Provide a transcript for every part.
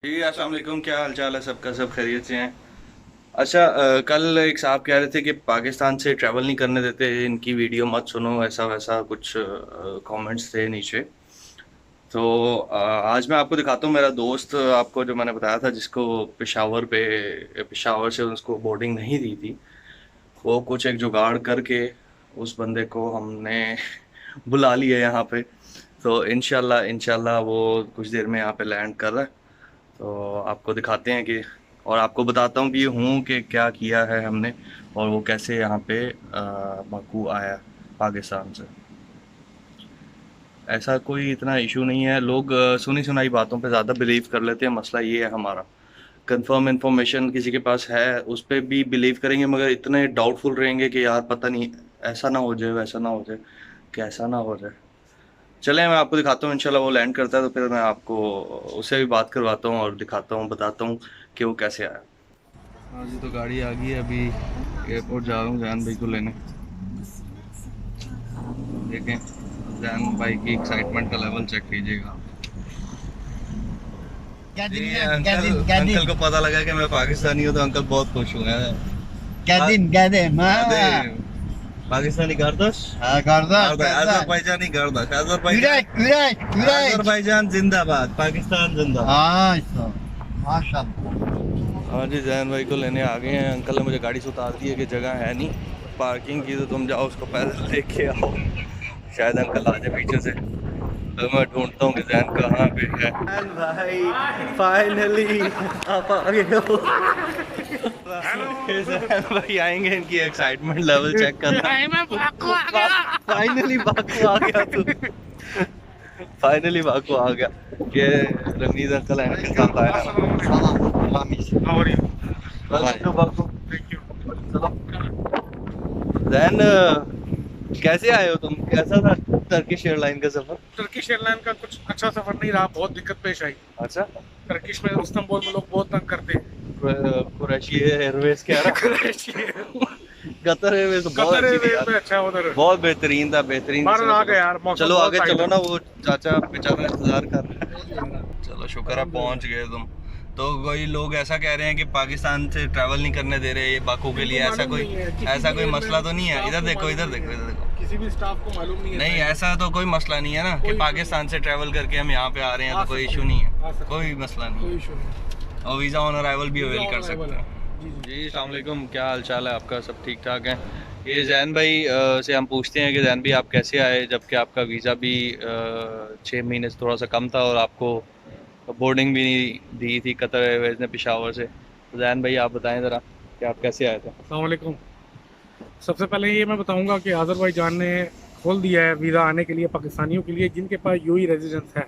जी अस्सलाम वालेकुम। क्या हाल चाल है सबका? सब खैरियत से हैं? अच्छा, कल एक साहब कह रहे थे कि पाकिस्तान से ट्रैवल नहीं करने देते, इनकी वीडियो मत सुनो, ऐसा वैसा कुछ कमेंट्स थे नीचे। तो आज मैं आपको दिखाता हूँ, मेरा दोस्त आपको जो मैंने बताया था जिसको पेशावर से उसको बोर्डिंग नहीं दी थी, वो कुछ एक जुगाड़ करके उस बंदे को हमने बुला लिया यहाँ पे। तो इंशाल्लाह इंशाल्लाह वो कुछ देर में यहाँ पे लैंड कर रहा है। तो आपको दिखाते हैं कि, और आपको बताता हूँ कि हूँ कि क्या किया है हमने और वो कैसे यहाँ पे बाकू आया पाकिस्तान से। ऐसा कोई इतना इशू नहीं है, लोग सुनी सुनाई बातों पे ज़्यादा बिलीव कर लेते हैं। मसला ये है हमारा, कंफर्म इंफॉर्मेशन किसी के पास है उस पर भी बिलीव करेंगे, मगर इतने डाउटफुल रहेंगे कि यार पता नहीं ऐसा ना हो जाए वैसा ना हो जाए, कैसा ना हो जाए। चले मैं आपको दिखाता हूँ, इंशाल्लाह वो लैंड करता है तो फिर मैं आपको उससे भी बात करवाता हूँ और दिखाता हूँ, बताता हूँ कि वो कैसे आया। हाँ जी, तो गाड़ी आ गई है, अभी एयरपोर्ट जा रहा हूँ जैन भाई को लेने। देखें जैन भाई की एक्साइटमेंट का लेवल चेक कीजिएगा। जी अंकल को पता लगा कि मैं पाकिस्तानी हूँ तो अंकल बहुत खुश हुए हैं। अरे पाकिस्तानी गर्दश, अजरबैजानी गर्दश, अजरबैजान जिंदाबाद, पाकिस्तान जिंदाबाद। हाँ जी, जैन भाई को लेने आ गए हैं। अंकल ने मुझे गाड़ी से उतार दी है कि जगह है नहीं पार्किंग की, तो तुम जाओ उसको पैदल लेके आओ। शायद अंकल आ जाए पीछे से, तो मैं ढूंढता हूँ कि जैन कहाँ पे है। जैन भाई फाइनली आप आ गए हो। जैन भाई आएंगे, इनकी एक्साइटमेंट लेवल चेक करना। फाइनली बाकू आ गया तू, फाइनली बाकू आ गया। ये रमीज अंकल है के साथ आया। Welcome to Baku. देन कैसे आए हो तुम? कैसा था टर्किश एयरलाइन का सफर? टर्किश एयरलाइन का कुछ अच्छा सफर नहीं रहा, बहुत दिक्कत पेश आई। अच्छा, टर्किश में इस्तांबुल में लोग बहुत तंग करते हैं। कुरैशी एयरवेज कह रहा। कतर एयरवेज तो बहुत कतर अच्छी थी एयरवेज यार, में अच्छा उधर बहुत बेहतरीन था, बेहतरीन बाहर किस्म आ का। गए चलो यार, मौसम चलो बहुत आगे टाइट चलो है। ना, वो चाचा बेचारा इंतजार कर रहा है। चलो शुक्र है पहुंच गए तुम। तो कोई लोग ऐसा कह रहे हैं कि पाकिस्तान से ट्रैवल नहीं करने दे रहे ये बाकू के लिए, इनको ऐसा मालूम कोई नहीं है, किसी ऐसा भी कोई एयरलाइन मसला तो नहीं है? स्टाफ इधर को देखो मालूम इधर नहीं देखो इधर है, देखो। किसी भी स्टाफ को मालूम नहीं है। नहीं ऐसा तो कोई मसला नहीं है ना कि पाकिस्तान से ट्रैवल करके हम यहाँ पे आ रहे हैं, आ तो कोई सकते इशू हैं, नहीं आ है, सकते कोई हैं, मसला नहीं कोई है। इशू नहीं। और वीज़ा ऑन अराइवल भी वीजा अवेल कर ऑन अराइवल सकते है। हैं। जी जी। जी अस्सलाम वालेकुम, क्या हाल चाल है आपका? सब ठीक ठाक है? ये जैन भाई से हम पूछते हैं कि जैन भाई आप कैसे आए, जबकि आपका वीज़ा भी 6 महीने से थोड़ा सा कम था और आपको बोर्डिंग भी नहीं दी थी कतर एयरवेज ने पेशावर से। तो जैन भाई आप बताएं ज़रा कि आप कैसे आए थे? अस्सलाम वालेकुम। सबसे पहले ये मैं बताऊंगा कि अज़रबैजान ने खोल दिया है वीज़ा आने के लिए पाकिस्तानियों के लिए जिनके पास यूई रेजिडेंस है।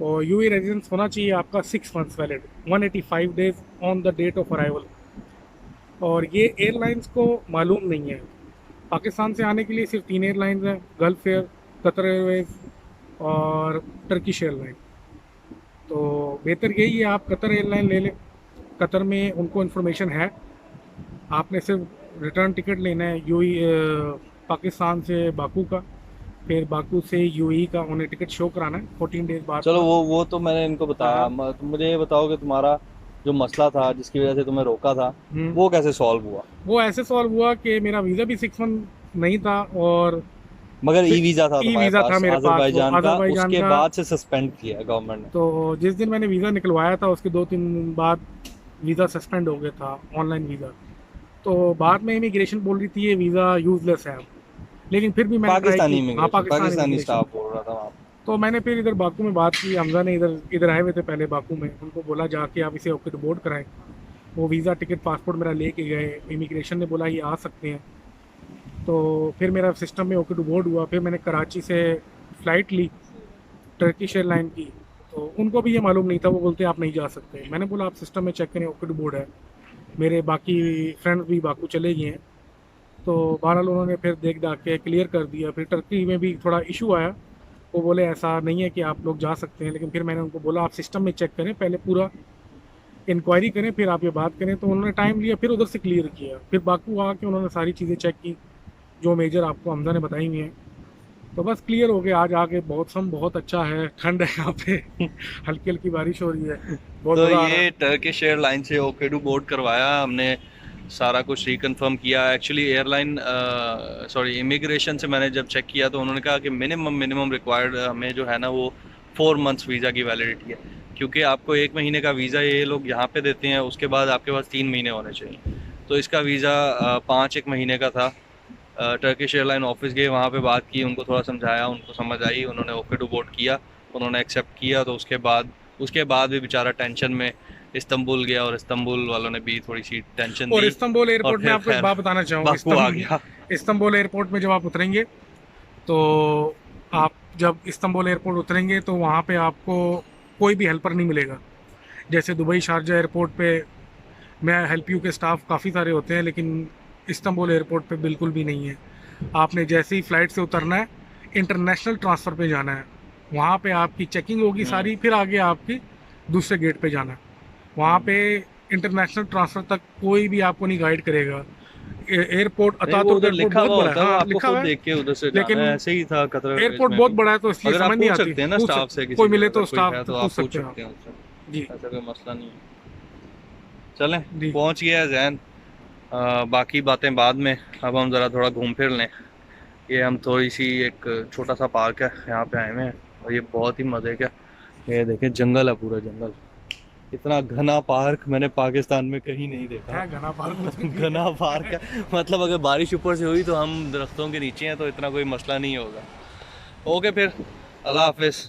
और यूई रेजिडेंस होना चाहिए आपका 6 months valid, 185 days on the date of arrival. और ये एयरलाइंस को मालूम नहीं है। पाकिस्तान से आने के लिए सिर्फ 3 एयरलाइंस हैं, गल्फ एयर, कतर एयरवेज और टर्किश एयरलाइन। तो बेहतर यही है आप कतर एयरलाइन ले लें। कतर में उनको इन्फॉर्मेशन है, आपने सिर्फ रिटर्न टिकट लेना है यूई पाकिस्तान से बाकू का, फिर बाकू से यूई का उन्हें टिकट शो कराना है 14 डेज बाद चलो का। वो तो मैंने इनको हाँ बताया, हाँ। तुम मुझे ये बताओ कि तुम्हारा जो मसला था जिसकी वजह से तुम्हें रोका था, हम्म। वो कैसे सॉल्व हुआ? वो ऐसे सॉल्व हुआ कि मेरा वीज़ा भी 6 मंथ नहीं था और मगर ई वीज़ा था ई तुम्हारे वीज़ा था पास मेरे पास, वो अजरबैजान का, अज़रबैजान उसके का। बाद से सस्पेंड किया है गवर्नमेंट ने। तो जिस दिन मैंने वीज़ा निकलवाया था उसके 2-3 दिन बाद वीज़ा सस्पेंड हो गया था, ऑनलाइन वीज़ा। तो बाद में इमिग्रेशन बोल रही थी ये वीज़ा यूज़लेस है अब, लेकिन फिर भी मैंने ट्राई पाकिस्तानी की। हाँ, immigration, Pakistan Pakistani immigration. Staff बोल रहा था वहाँ पे। तो मैंने फिर इधर बाकू में बात की, हमजा ने इधर इधर आए हुए थे पहले बाकू में, उनको बोला जाके आप इसे ओके बोर्ड कराएं। वो वीज़ा टिकट पासपोर्ट मेरा लेके गए, इमिग्रेशन ने बोला ये आ सकते हैं। तो फिर मेरा सिस्टम में ओके टू बोर्ड हुआ। फिर मैंने कराची से फ़्लाइट ली टर्किश एयरलाइन की, तो उनको भी ये मालूम नहीं था, वो बोलते आप नहीं जा सकते। मैंने बोला आप सिस्टम में चेक करें, ओके टू बोर्ड है। मेरे बाकी फ्रेंड्स भी बाकू चले गए हैं। तो बहरहाल उन्होंने फिर देख दाख के क्लियर कर दिया। फिर टर्की में भी थोड़ा इशू आया, वो बोले ऐसा नहीं है कि आप लोग जा सकते हैं, लेकिन फिर मैंने उनको बोला आप सिस्टम में चेक करें, पहले पूरा इंक्वायरी करें फिर आप ये बात करें। तो उन्होंने टाइम लिया, फिर उधर से क्लियर किया। फिर बाकू आके उन्होंने सारी चीज़ें चेक की जो मेजर आपको हमजा ने बताई हुई हैं। तो बस क्लियर हो गया आज आके। मौसम बहुत अच्छा है, ठंड है यहाँ पे हल्की हल्की बारिश हो रही है, बहुत तो मज़ा आ रहा है। ये टर्किश एयरलाइन से ओकेडू बोर्ड करवाया हमने, सारा कुछ रिकन्फर्म किया। एक्चुअली एयरलाइन सॉरी इमिग्रेशन से मैंने जब चेक किया तो उन्होंने कहा कि मिनिमम रिक्वायर्ड हमें जो है ना वो 4 मंथ्स वीज़ा की वैलिडिटी है, क्योंकि आपको 1 महीने का वीज़ा ये लोग यहाँ पे देते हैं, उसके बाद आपके पास 3 महीने होने चाहिए। तो इसका वीज़ा 5 एक महीने का था। टर्किश एयरलाइन ऑफिस गए, वहाँ पे बात की, उनको थोड़ा समझाया, उनको समझ आई, उन्होंने ओकेडू बोर्ड किया, उन्होंने एक्सेप्ट किया। तो उसके बाद भी बेचारा टेंशन में इस्तांबुल गया, और इस्तांबुल वालों ने भी थोड़ी सी टेंशन और दी, इस्तांबुल और एयरपोर्ट में फिर आपको एक खैर बात बताना चाहूँगा। बाकू आ गया। इस्तांबुल एयरपोर्ट में जब आप उतरेंगे, तो आप जब इस्तांबुल एयरपोर्ट उतरेंगे तो वहाँ पे आपको कोई भी हेल्पर नहीं मिलेगा। जैसे दुबई शारजा एयरपोर्ट पे मैं हेल्प यू के स्टाफ काफ़ी सारे होते हैं, लेकिन इस्तांबुल एयरपोर्ट पे बिल्कुल भी नहीं है। आपने जैसे ही फ़्लाइट से उतरना है, इंटरनेशनल ट्रांसफ़र पे जाना है, वहाँ पे आपकी चेकिंग होगी सारी, फिर आगे आपकी दूसरे गेट पे जाना है। वहाँ पे इंटरनेशनल ट्रांसफ़र तक कोई भी आपको नहीं गाइड करेगा। एयरपोर्ट नहीं, वो अतातुर्क उधर एयरपोर्ट लिखा बहुत हुआ बड़ा है, होता है, वो हाँ आपको लिखा खुद हुआ है, देख के उधर से जाना लेकिन है। ऐसे ही था कतर एयरवेज एयरपोर्ट में बहुत भी। बड़ा है तो इसलिए अगर आप समझ नहीं पूछ आती। सकते हैं ना पूछ स्टाफ से, कोई किसी मिले अगर तो कोई स्टाफ है तो तो पूछ आप पूछ सकते हैं आप। सकते हैं उससे, जी ऐसा कोई मसला नहीं है। चलें, जी। पहुंच गया है जैन। बाकी बातें बाद में, अब हम ज़रा थोड़ा घूम फिर लें। ये हम थोड़ी सी एक छोटा सा पार्क है यहाँ पे आए हुए हैं, और ये बहुत ही मज़े का, ये देखें जंगल है, पूरा जंगल। इतना घना पार्क मैंने पाकिस्तान में कहीं नहीं देखा। है घना पार्क मुझे भी घना पार्क है। है, मतलब अगर बारिश ऊपर से हुई तो हम दरख्तों के नीचे हैं तो इतना कोई मसला नहीं होगा। ओके फिर, अल्लाह हाफिज़।